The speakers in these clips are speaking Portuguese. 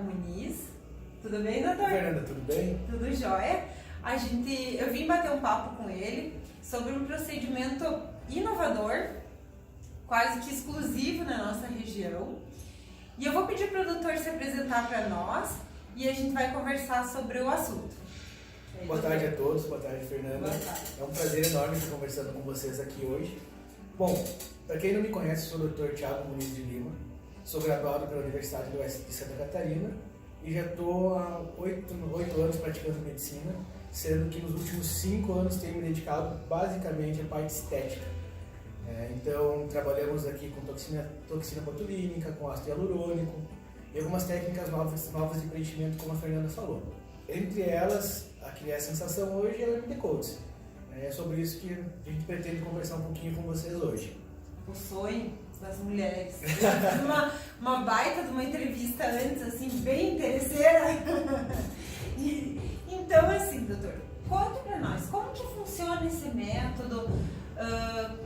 Thiago Muniz. Tudo bem, doutor? Fernanda, tudo bem? Tudo jóia. Eu vim bater um papo com ele sobre um procedimento inovador, quase que exclusivo na nossa região. E eu vou pedir para o doutor se apresentar para nós e a gente vai conversar sobre o assunto. Aí, boa tarde a todos, boa tarde, Fernanda. Boa tarde. É um prazer enorme estar conversando com vocês aqui hoje. Bom, para quem não me conhece, sou o Dr. Thiago Muniz de Lima, sou graduado pela Universidade do Oeste de Santa Catarina e já estou há 8 anos praticando medicina, sendo que nos últimos 5 anos tenho me dedicado basicamente à parte estética. Então, trabalhamos aqui com toxina botulínica, com ácido hialurônico e algumas técnicas novas de preenchimento, como a Fernanda falou. Entre elas, a que é a sensação hoje é o MD Coats. É sobre isso que a gente pretende conversar um pouquinho com vocês hoje. O sonho das mulheres. Eu fiz uma baita de uma entrevista antes, assim, bem interesseira. Então, assim, doutor, conta pra nós, como que funciona esse método?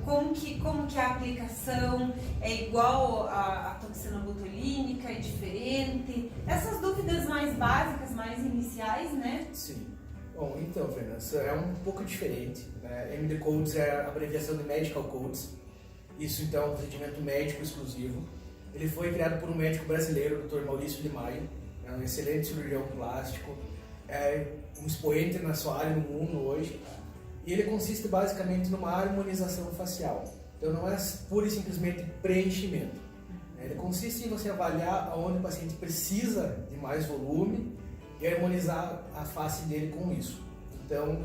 Como que é a aplicação? É igual a toxina botulínica? É diferente? Essas dúvidas mais básicas, mais iniciais, né? Sim. Bom, então, Fernanda, isso é um pouco diferente. MD Coats é a abreviação de Medical Coats. Isso, então, é um procedimento médico exclusivo. Ele foi criado por um médico brasileiro, o Dr. Maurício de Maio. É um excelente cirurgião plástico, é um expoente na sua área no mundo hoje. E ele consiste basicamente numa harmonização facial. Então não é pura e simplesmente preenchimento. Ele consiste em você avaliar aonde o paciente precisa de mais volume e harmonizar a face dele com isso. Então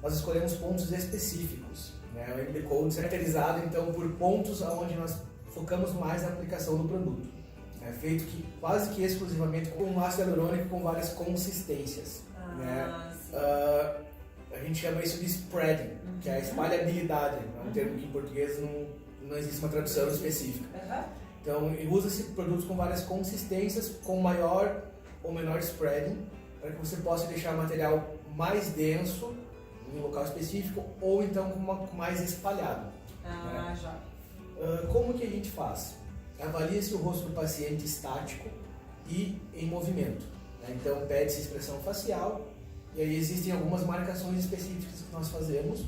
nós escolhemos pontos específicos. O MD Coats é caracterizado então por pontos onde nós focamos mais na aplicação do produto. É feito quase que exclusivamente com ácido hialurônico com várias consistências. A gente chama isso de spreading, que é a espalhabilidade. É um termo que em português não existe uma tradução específica. Então, usa-se produtos com várias consistências, com maior ou menor spreading, para que você possa deixar o material mais denso em um local específico ou então mais espalhado. Já. Como que a gente faz? Avalia-se o rosto do paciente estático e em movimento. Então, pede-se expressão facial. E aí existem algumas marcações específicas que nós fazemos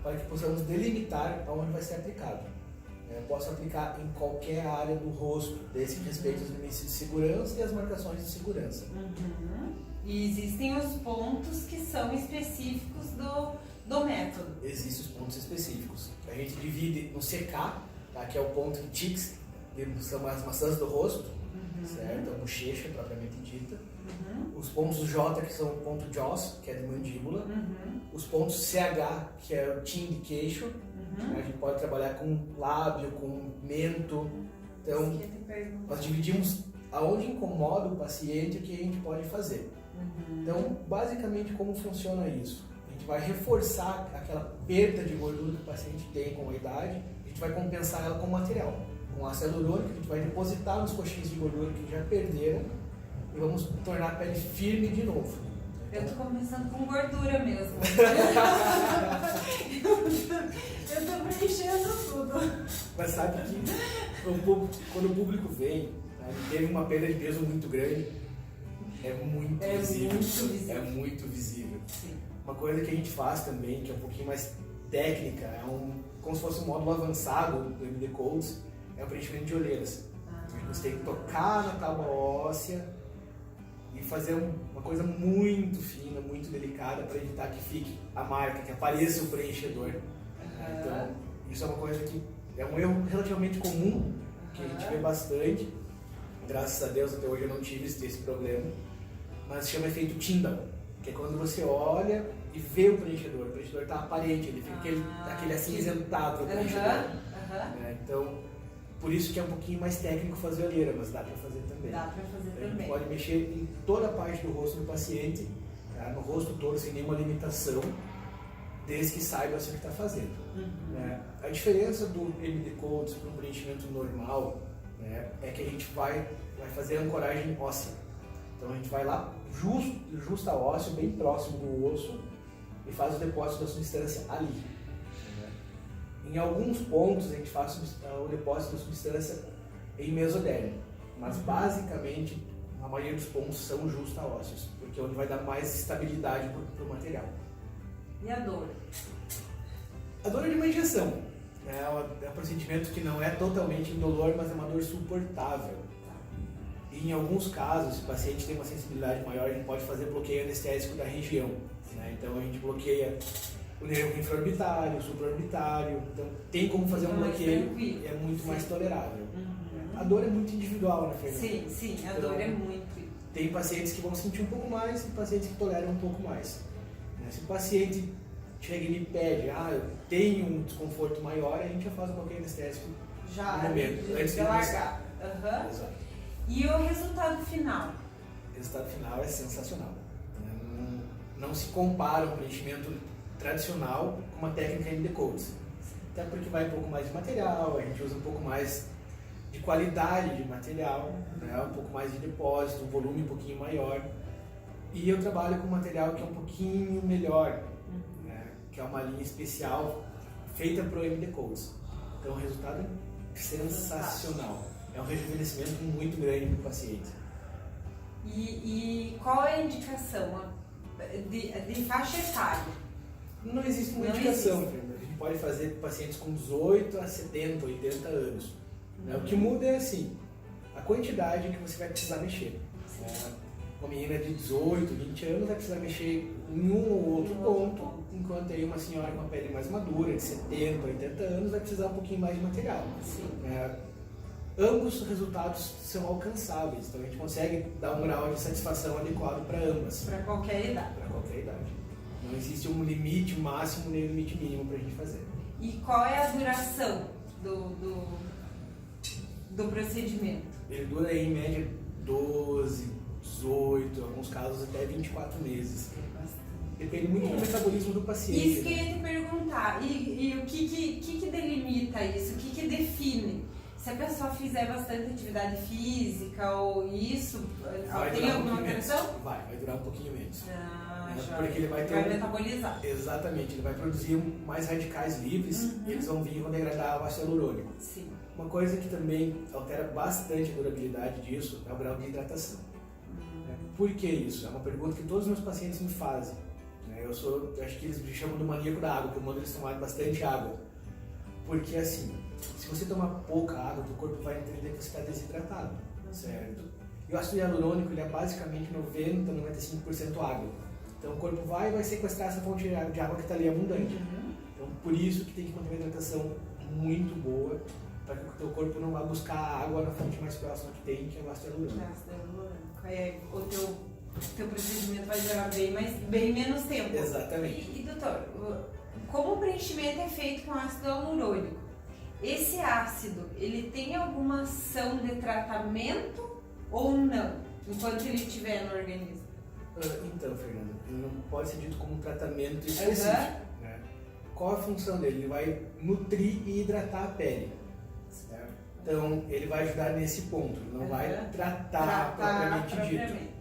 para que possamos delimitar aonde vai ser aplicado. Eu posso aplicar em qualquer área do rosto, desde que respeite os limites de segurança e as marcações de segurança. E existem os pontos que são específicos do método. Existem os pontos específicos. A gente divide no CK, tá? Que é o ponto de tics, que são as maçãs do rosto, certo? A bochecha propriamente dita. Os pontos J, que são o ponto jaws, que é de mandíbula. Os pontos CH, que é o chin de queixo. A gente pode trabalhar com lábio, com mento. Então, nós dividimos aonde incomoda o paciente o que a gente pode fazer. Então, basicamente, como funciona isso? A gente vai reforçar aquela perda de gordura que o paciente tem com a idade, a gente vai compensar ela com material. Com ácido hialurônico, a gente vai depositar nos coxinhos de gordura que já perderam e vamos tornar a pele firme de novo. Eu tô começando com gordura mesmo. Eu tô preenchendo tudo. Mas sabe que quando o público vem, teve uma perda de peso muito grande, é muito visível. É muito visível. Sim. Uma coisa que a gente faz também, que é um pouquinho mais técnica, como se fosse um módulo avançado do MD Coats, é o preenchimento de olheiras. Você tem que tocar na tábua óssea e fazer uma coisa muito fina, muito delicada para evitar que fique a marca, que apareça o preenchedor. Então, isso é uma coisa que é um erro relativamente comum, que a gente vê bastante. Graças a Deus até hoje eu não tive esse problema, mas se chama efeito Tyndall, que é quando você olha e vê o preenchedor está aparente, ele fica aquele acinzentado do preenchedor. Então, por isso que é um pouquinho mais técnico fazer olheira, mas dá para fazer também. Dá para fazer também. A gente também. pode mexer em toda a parte do rosto do paciente, no rosto todo, sem nenhuma limitação, desde que saiba assim o que está fazendo. A diferença do MD Coats para um preenchimento normal, é que a gente vai fazer a ancoragem óssea. Então a gente vai lá, justa ao ósseo, bem próximo do osso, e faz o depósito da substância ali. Em alguns pontos a gente faz o depósito da substância em mesodérmico, mas basicamente a maioria dos pontos são justa-ósseos, porque é onde vai dar mais estabilidade para o material. E a dor? A dor é de uma injeção. É um procedimento que não é totalmente indolor, mas é uma dor suportável. E em alguns casos, se o paciente tem uma sensibilidade maior, a gente pode fazer bloqueio anestésico da região. Né? Então a gente bloqueia o nervo infraorbitário, o supraorbitário. Então tem como fazer um bloqueio e é muito mais tolerável. A dor é muito individual, né, Fernanda? Sim, a dor é muito. Tem pacientes que vão sentir um pouco mais e pacientes que toleram um pouco mais. Se o paciente chega e me pede, eu tenho um desconforto maior, a gente já faz um bloqueio anestésico já no momento, antes de largar. Exato. E o resultado final? O resultado final é sensacional. Não se compara um preenchimento tradicional com uma técnica MD Codes. Até porque vai um pouco mais de material, a gente usa um pouco mais de qualidade de material, né? Um pouco mais de depósito, um volume um pouquinho maior. E eu trabalho com material que é um pouquinho melhor, né? Que é uma linha especial feita para o MD Codes. Então o resultado é sensacional. É um rejuvenescimento muito grande para o paciente. E qual é a indicação de faixa etária? Não existe uma indicação. A gente pode fazer com pacientes com 18 a 70, 80 anos. O que muda é assim, a quantidade que você vai precisar mexer. Uma menina de 18, 20 anos vai precisar mexer em um ou outro ponto, enquanto aí uma senhora com a pele mais madura, de 70, 80 anos, vai precisar um pouquinho mais de material. Ambos os resultados são alcançáveis, então a gente consegue dar um grau de satisfação adequado para ambas. Para qualquer idade. Para qualquer idade. Não existe um limite máximo nem um limite mínimo para a gente fazer. E qual é a duração do procedimento? Ele dura aí, em média 12, 18, em alguns casos até 24 meses. Depende muito do metabolismo do paciente. Isso que eu ia te perguntar. E o que delimita isso? O que define? Se a pessoa fizer bastante atividade física ou isso, tem alguma alteração? Vai durar um pouquinho menos. Porque ele vai metabolizar. Exatamente, ele vai produzir mais radicais livres e eles vão vir e vão degradar o ácido hialurônico. Sim. Uma coisa que também altera bastante a durabilidade disso é o grau de hidratação. Por que isso? É uma pergunta que todos os meus pacientes me fazem. Eu acho que eles me chamam do maníaco da água, porque eu mando eles tomarem bastante água. Porque assim, se você tomar pouca água, o corpo vai entender que você está desidratado, certo? E o ácido hialurônico ele é basicamente 90, 95% água. Então o corpo vai sequestrar essa fonte de água que está ali abundante. Então por isso que tem que manter uma hidratação muito boa, para que o teu corpo não vá buscar a água na fonte mais próxima que tem, que é o ácido hialurônico. O teu procedimento vai durar bem menos tempo. Exatamente. E doutor, como o preenchimento é feito com ácido hialurônico, esse ácido, ele tem alguma ação de tratamento ou não, enquanto ele estiver no organismo? Então, Fernanda, ele não pode ser dito como um tratamento específico. Né? Qual a função dele? Ele vai nutrir e hidratar a pele. Certo? Então, ele vai ajudar nesse ponto, ele não vai tratar propriamente dito.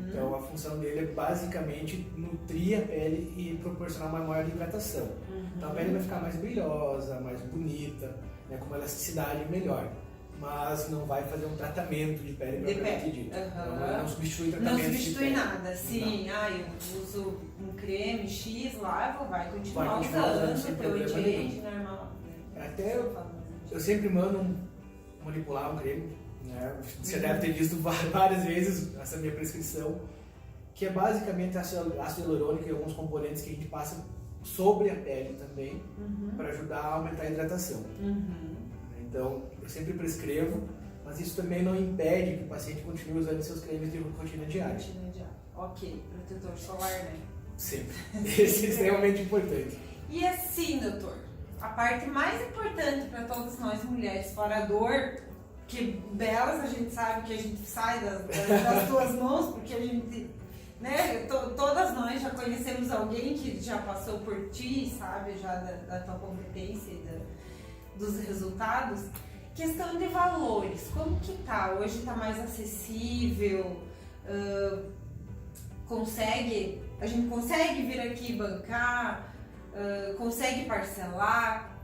Então, a função dele é basicamente nutrir a pele e proporcionar uma maior hidratação. Então, a pele vai ficar mais brilhosa, mais bonita, né, com uma elasticidade melhor. Mas não vai fazer um tratamento de pele propriamente dito. Não substitui tratamento. Não substitui nada. Sim, eu uso um creme X lá, vai continuar usando o teu anti-age normal. Até eu sempre mando manipular um creme. Você deve ter visto várias vezes essa minha prescrição, que é basicamente ácido hialurônico e alguns componentes que a gente passa sobre a pele também, para ajudar a aumentar a hidratação. Então, eu sempre prescrevo, mas isso também não impede que o paciente continue usando seus cremes de rotina diária. Ok, protetor solar, né? Sempre. Esse é extremamente importante. E assim, doutor, a parte mais importante para todas nós mulheres, fora a dor, que belas a gente sabe que a gente sai das tuas mãos, porque a gente, né, todas nós já conhecemos alguém que já passou por ti, sabe, já da tua competência e dos resultados. Questão de valores, como que tá? Hoje tá mais acessível? A gente consegue vir aqui bancar? Consegue parcelar?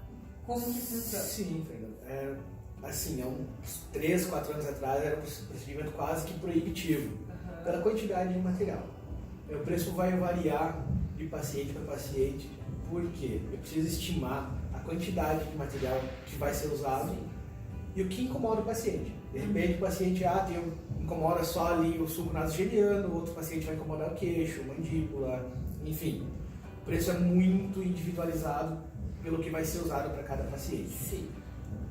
Como que funciona? Sim, Fernanda. assim, há uns 3, 4 anos atrás era um procedimento quase que proibitivo, pela quantidade de material. O preço vai variar de paciente para paciente, porque eu preciso estimar a quantidade de material que vai ser usado e o que incomoda o paciente. De repente o paciente incomoda só ali o sulco nasogeniano, outro paciente vai incomodar o queixo, mandíbula, enfim. O preço é muito individualizado pelo que vai ser usado para cada paciente. Sim.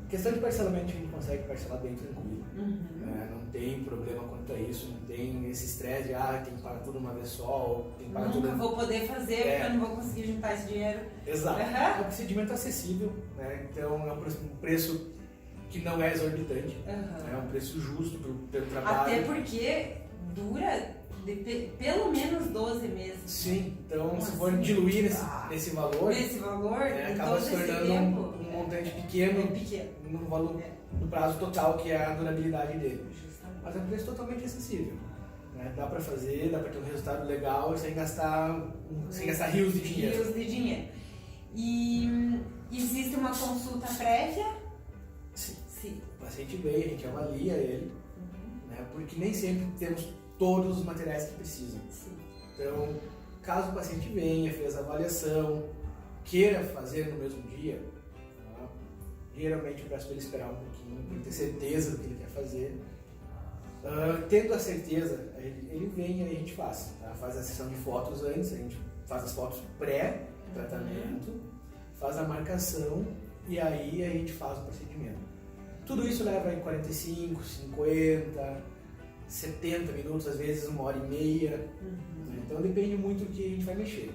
Questão de parcelamento, a gente consegue parcelar bem tranquilo. Não tem problema quanto a isso, não tem esse estresse de tem que pagar tudo uma vez só, ou tem que pagar tudo. Nunca vou poder fazer porque eu não vou conseguir juntar esse dinheiro. Exato. É um procedimento acessível, né? Então é um preço que não é exorbitante, é um preço justo pelo trabalho. Até porque dura pelo menos 12 meses. Sim, então se for diluir nesse valor, acaba se tornando um montante pequeno, no valor do prazo total, que é a durabilidade dele. Justamente. Mas é um preço totalmente acessível. Né? Dá para fazer, dá para ter um resultado legal sem gastar rios de dinheiro. E existe uma consulta prévia? Sim. O paciente vem, a gente avalia ele, né? Porque nem sempre temos todos os materiais que precisam. Sim. Então, caso o paciente venha, fez a avaliação, queira fazer no mesmo dia, geralmente eu peço para ele esperar um pouquinho, para ele ter certeza do que ele quer fazer. Tendo a certeza, ele vem e aí a gente faz. Faz a sessão de fotos antes, a gente faz as fotos pré-tratamento, faz a marcação e aí a gente faz o procedimento. Tudo isso leva em 45, 50, 70 minutos, às vezes 1h30. Então depende muito do que a gente vai mexer.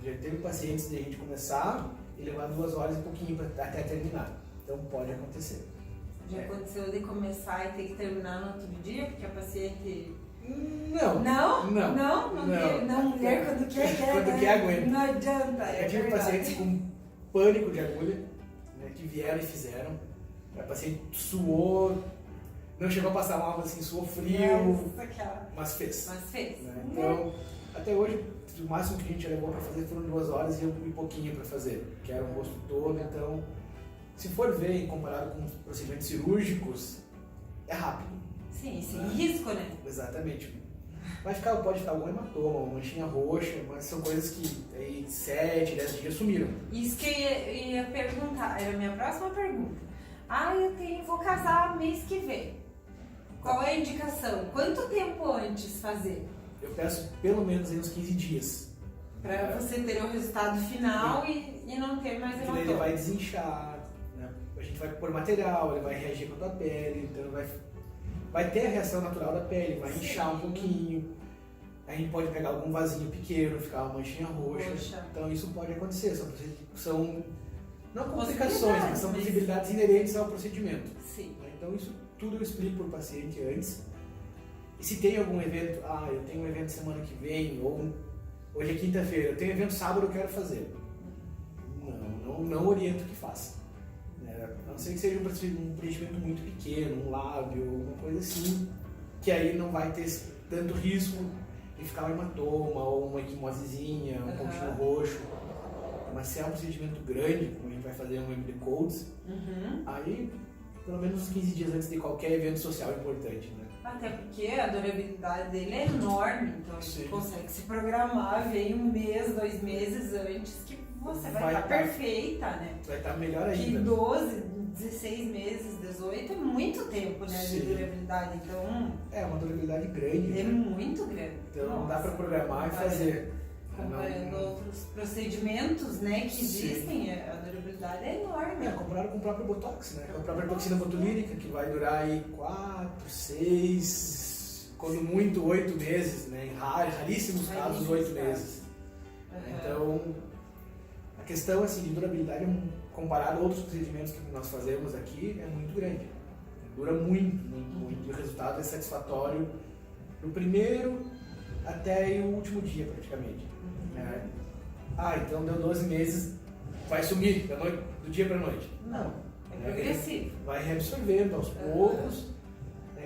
Já teve pacientes de a gente começar e levar 2 horas e pouquinho até terminar. Então pode acontecer. Já aconteceu de começar e ter que terminar no outro dia, porque a paciente... Não. Mulher quando quer, quando quer aguenta. Não adianta. Eu tive pacientes com pânico de agulha, né, que vieram e fizeram. A paciente suou, não chegou a passar mal, assim, suou frio, mas fez. Né? Então, até hoje, o máximo que a gente levou para fazer foram 2 horas e pouquinho para fazer, que era o rosto todo. Então, se for ver, comparado com procedimentos cirúrgicos, é rápido. Sim, sem risco, né? Exatamente. Pode ficar algum hematoma, uma manchinha roxa, mas são coisas que em 7, 10 dias sumiram. Isso que eu ia perguntar, era a minha próxima pergunta. Vou casar mês que vem. Qual é a indicação? Quanto tempo antes fazer? Eu peço pelo menos uns 15 dias. Para você ter o resultado final e não ter mais hematoma. Ele vai desinchar, né? A gente vai pôr material, ele vai reagir com a tua pele, então vai ter a reação natural da pele, vai inchar um pouquinho. A gente pode pegar algum vasinho pequeno, ficar uma manchinha roxa. Então isso pode acontecer, são não complicações, mas são possibilidades inerentes ao procedimento. Sim. Então isso tudo eu explico para o paciente antes. E se tem algum evento, eu tenho um evento semana que vem, ou hoje é quinta-feira, eu tenho evento sábado, eu quero fazer. Não oriento que faça. A não ser que seja um procedimento muito pequeno, um lábio, alguma coisa assim, que aí não vai ter tanto risco de ficar um hematoma, ou uma equimosezinha, um pontinho roxo. Mas se é um procedimento grande, como a gente vai fazer um MD Codes, aí pelo menos uns 15 dias antes de qualquer evento social importante, né? Até porque a durabilidade dele é enorme, então você consegue se programar, vem 1 mês, 2 meses antes que você vai estar perfeita, né? Vai estar melhor ainda. Que 12, 16 meses, 18 é muito tempo, né, de durabilidade, então... É uma durabilidade grande. É muito grande. Então dá para programar e fazer. Comparando outros procedimentos, né, que existem, a durabilidade é enorme. Comparado com o próprio Botox, né? Com a própria toxina botulínica, que vai durar aí 4, 6, quando muito 8 meses, né? Em raríssimos casos 8 meses. Então, a questão assim, de durabilidade, comparado a outros procedimentos que nós fazemos aqui, é muito grande. Dura muito. E o resultado é satisfatório do primeiro até o último dia, praticamente. Então deu 12 meses, vai sumir do dia para a noite. Não, é progressivo. Vai reabsorvendo aos poucos,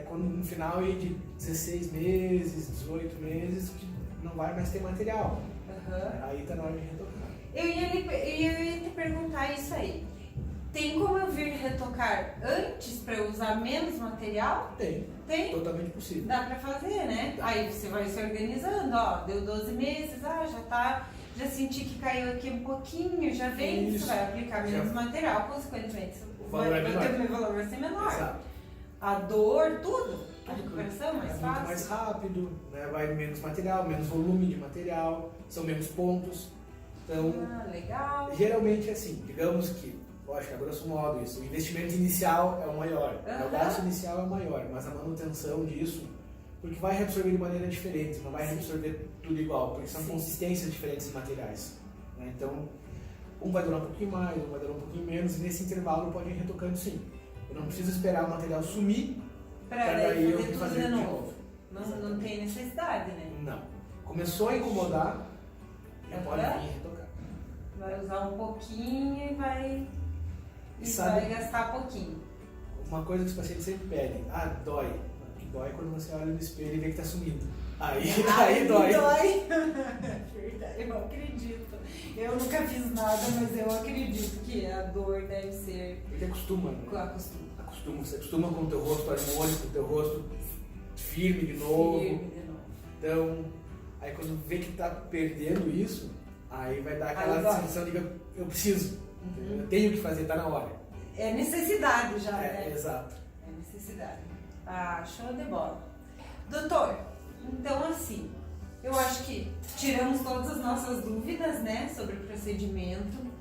quando no final de 16 meses, 18 meses, que não vai mais ter material. Aí está na hora de retocar. Eu ia te perguntar isso aí. Tem como eu vir retocar antes para eu usar menos material? Tem. Tem? Totalmente possível. Dá pra fazer, né? Dá. Aí você vai se organizando, ó, deu 12 meses, já senti que caiu aqui um pouquinho, já vem, Isso. você vai aplicar menos material, consequentemente O valor é menor. o meu valor vai ser menor. Exato. A dor, tudo, a recuperação mais É fácil. muito mais rápido, né? Vai menos material, menos volume de material, são menos pontos. Então, Legal. geralmente é assim, digamos que, lógico, a grosso modo isso, o investimento inicial é o maior, o gasto inicial é o maior, mas a manutenção disso, porque vai reabsorver de maneira diferente, não vai reabsorver tudo igual, porque são consistências diferentes de materiais. Né? Então, um vai durar um pouquinho mais, um vai durar um pouquinho menos, e nesse intervalo pode ir retocando sim. Eu não preciso esperar o material sumir Pra para daí daí eu fazer tudo fazer de de novo. Não tem necessidade, né? Não. Começou a incomodar, já pode Aham. vir retocar. Vai usar um pouquinho e vai Sabe- gastar pouquinho. Uma coisa que os pacientes sempre pedem, dói. O que dói é quando você olha no espelho e vê que está sumindo. Aí dói. Verdade, eu acredito. Eu nunca fiz nada, mas eu acredito que a dor deve ser Porque acostuma, né? acostuma. Você acostuma com o teu rosto harmônico, com o teu rosto firme de novo. Firme de novo. Então, aí quando vê que está perdendo isso, aí vai dar aquela Aí dói. sensação de que eu preciso. Eu tenho que fazer, está na hora. É necessidade já, É, né? exato. É necessidade. Show de bola. Doutor, então assim, eu acho que tiramos todas as nossas dúvidas, né, sobre o procedimento.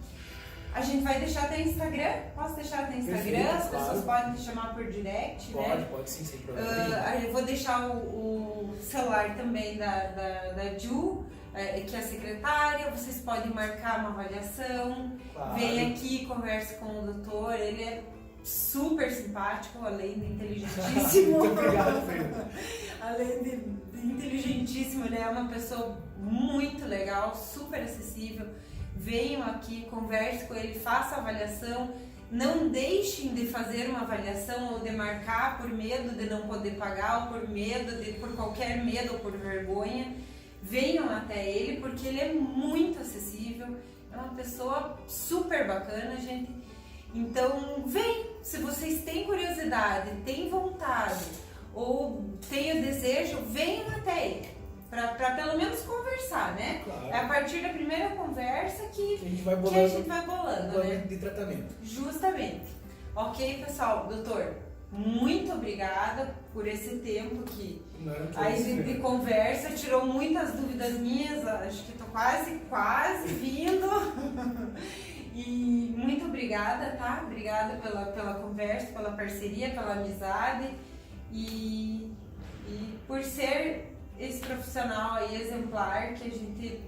A gente vai deixar até Instagram. Posso deixar até Instagram? Perfeito, As pessoas claro. podem te chamar por direct, né? Pode sim, sem problema. Aí eu vou deixar o celular também da Ju, que é a secretária. Vocês podem marcar uma avaliação. Claro. Vem aqui, converse com o doutor. Ele é super simpático, além de inteligentíssimo. Muito obrigado, Fernanda. Além de inteligentíssimo, ele é uma pessoa muito legal, super acessível. Venham aqui, converse com ele, faça a avaliação. Não deixem de fazer uma avaliação ou de marcar por medo de não poder pagar ou por qualquer medo ou por vergonha. Venham até ele porque ele é muito acessível, é uma pessoa super bacana, gente. Então vem, se vocês têm curiosidade, têm vontade ou têm o desejo, venham até ele. Para pelo menos conversar, né? Claro. É a partir da primeira conversa que A gente vai a bolando gente vai bolando, o plano né? de tratamento. Justamente. Ok, pessoal? Doutor, muito obrigada por esse tempo que Não, que aí isso, de conversa, tirou muitas dúvidas minhas, acho que tô quase vindo. E muito obrigada, tá? Obrigada pela conversa, pela parceria, pela amizade e por ser esse profissional aí exemplar que a gente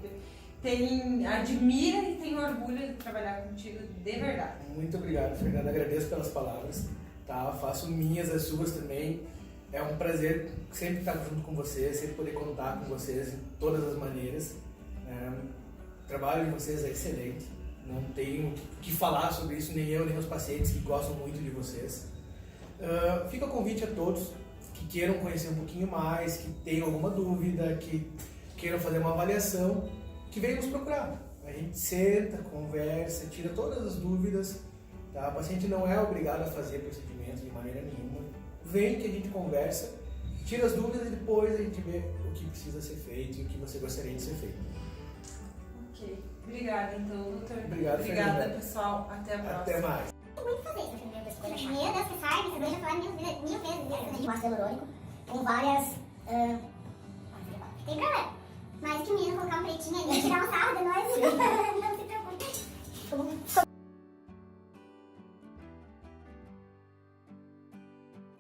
admira e tem orgulho de trabalhar contigo de verdade. Muito obrigado, Fernanda. Agradeço pelas palavras. Tá? Faço minhas, as suas também. É um prazer sempre estar junto com vocês, sempre poder contar com vocês em todas as maneiras. O trabalho de vocês é excelente. Não tenho o que falar sobre isso, nem eu, nem meus pacientes que gostam muito de vocês. Fica o convite a todos que queiram conhecer um pouquinho mais, que tenham alguma dúvida, que queiram fazer uma avaliação, que venham nos procurar. A gente senta, conversa, tira todas as dúvidas. Tá? O paciente não é obrigado a fazer procedimento de maneira nenhuma. Vem que a gente conversa, tira as dúvidas e depois a gente vê o que precisa ser feito e o que você gostaria de ser feito. Ok. Obrigada, então, doutor. Obrigado, Obrigada, Fernanda. pessoal. Até a próxima. Até mais. Muito fazer isso, meu Deus, coisa chata. Meu Deus, que sai, você já falaram mil vezes de ácido hialurônico, com várias. Tem problema. Mas que o menino colocar um pretinho ali e tirar um sarro de nós.